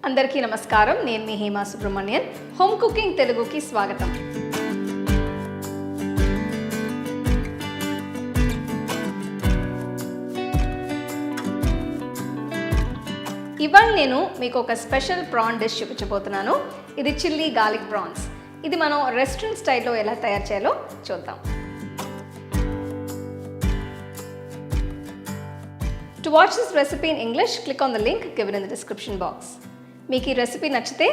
అందరికీ నమస్కారం. నేను మీ హేమా సుబ్రహ్మణ్యన్. హోమ్ కుకింగ్ తెలుగుకి స్వాగతం. ఇవాళ నేను మీకు ఒక స్పెషల్ ప్రాన్ డిష్ చూపించబోతున్నాను. ఇది చిల్లీ గార్లిక్ ప్రాన్స్. ఇది మనం రెస్టారెంట్ స్టైల్లో ఎలా తయారు చేయాలో చూద్దాం. To watch this recipe in English, click on the link given in the description box. మీకు ఈ రెసిపీ నచ్చితే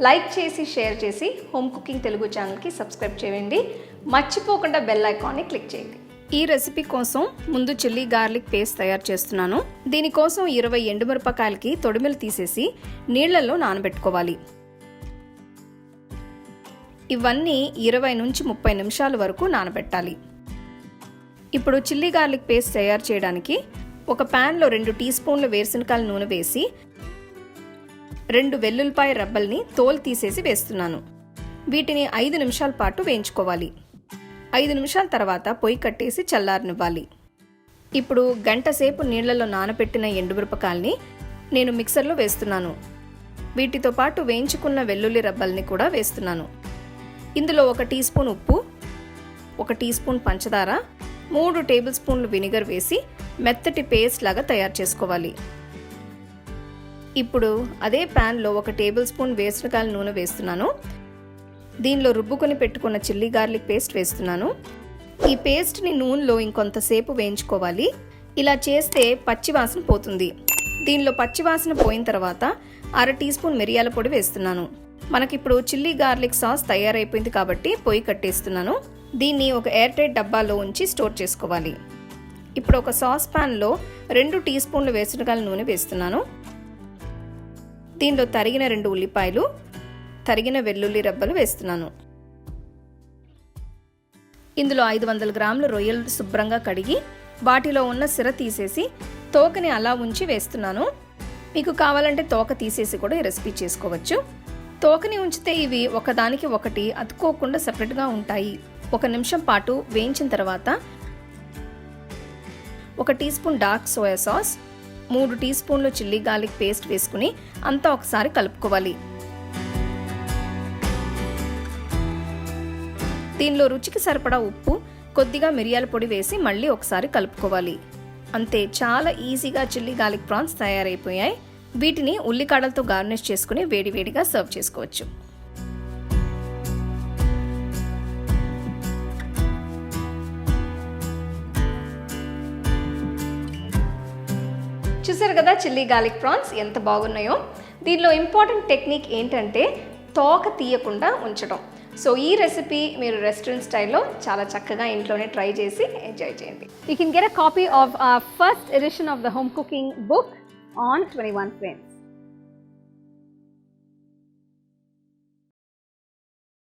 లైక్ చేసి షేర్ చేసి హోమ్ కుకింగ్ తెలుగు ఛానల్కి సబ్స్క్రైబ్ చేయండి. మర్చిపోకుండా బెల్ ఐకాన్ని క్లిక్ చేయండి. ఈ రెసిపీ కోసం ముందు చిల్లీ గార్లిక్ పేస్ట్ తయారు చేస్తున్నాను. దీనికోసం 20 ఎండుమిరపకాయలకి తొడిమెలు తీసేసి నీళ్లలో నానబెట్టుకోవాలి. ఇవన్నీ 20 నుంచి 30 నిమిషాల వరకు నానబెట్టాలి. ఇప్పుడు చిల్లీ గార్లిక్ పేస్ట్ తయారు చేయడానికి ఒక ప్యాన్లో 2 టీ స్పూన్ల వేరుశనగకాయల నూనె వేసి 2 వెల్లుల్లిపాయ రబ్బల్ని తోలు తీసేసి వేస్తున్నాను. వీటిని 5 నిమిషాల పాటు వేయించుకోవాలి. 5 నిమిషాల తర్వాత పొయ్యి కట్టేసి చల్లారనివ్వాలి. ఇప్పుడు గంట సేపు నీళ్లలో నానబెట్టిన ఎండుమిరపకాయల్ని నేను మిక్సర్లో వేస్తున్నాను. వీటితో పాటు వేయించుకున్న వెల్లుల్లి రబ్బల్ని కూడా వేస్తున్నాను. ఇందులో 1 టీ స్పూన్ ఉప్పు, 1 టీ స్పూన్ పంచదార, 3 టేబుల్ స్పూన్లు వినిగర్ వేసి మెత్తటి పేస్ట్ లాగా తయారు చేసుకోవాలి. ఇప్పుడు అదే ప్యాన్లో 1 టేబుల్ స్పూన్ వేరుశనగకాయల నూనె వేస్తున్నాను. దీనిలో రుబ్బుకొని పెట్టుకున్న చిల్లీ గార్లిక్ పేస్ట్ వేస్తున్నాను. ఈ పేస్ట్ని నూనెలో ఇంకొంతసేపు వేయించుకోవాలి. ఇలా చేస్తే పచ్చివాసన పోతుంది. దీనిలో పచ్చివాసన పోయిన తర్వాత 1/2 టీ స్పూన్ మిరియాల పొడి వేస్తున్నాను. మనకిప్పుడు చిల్లీ గార్లిక్ సాస్ తయారైపోయింది కాబట్టి పొయ్యి కట్టేస్తున్నాను. దీన్ని ఒక ఎయిర్ టైట్ డబ్బాలో ఉంచి స్టోర్ చేసుకోవాలి. ఇప్పుడు ఒక సాస్ ప్యాన్లో 2 టీ స్పూన్ల వేరుశనగకాయల నూనె వేస్తున్నాను. దీనిలో తరిగిన 2 ఉల్లిపాయలు, తరిగిన వెల్లుల్లి రబ్బలు వేస్తున్నాను. ఇందులో 500 గ్రాముల రొయ్యలు శుభ్రంగా కడిగి వాటిలో ఉన్న సిర తీసేసి తోకని అలా ఉంచి వేస్తున్నాను. మీకు కావాలంటే తోక తీసేసి కూడా ఈ రెసిపీ చేసుకోవచ్చు. తోకని ఉంచితే ఇవి ఒకదానికి ఒకటి అతుక్కోకుండా సెపరేట్గా ఉంటాయి. 1 నిమిషం పాటు వేయించిన తర్వాత 1 teaspoon dark soya sauce, 3 టీ స్పూన్లు చిల్లీ గార్లిక్ పేస్ట్ వేసుకుని అంతా ఒకసారి కలుపుకోవాలి. దీనిలో రుచికి సరిపడా ఉప్పు, కొద్దిగా మిరియాల పొడి వేసి మళ్ళీ ఒకసారి కలుపుకోవాలి. అంతే, చాలా ఈజీగా చిల్లీ గార్లిక్ ప్రాన్స్ తయారైపోయాయి. వీటిని ఉల్లికాడలతో గార్నిష్ చేసుకుని వేడివేడిగా సర్వ్ చేసుకోవచ్చు. చూసారు కదా చిల్లీ గార్లిక్ ప్రాన్స్ ఎంత బాగున్నాయో. దీనిలో ఇంపార్టెంట్ టెక్నిక్ ఏంటంటే తోక తీయకుండా ఉంచడం. సో ఈ రెసిపీ మీరు రెస్టారెంట్ స్టైల్లో చాలా చక్కగా ఇంట్లోనే ట్రై చేసి ఎంజాయ్ చేయండి. You can get a copy of first edition of the home cooking book on 21 frames.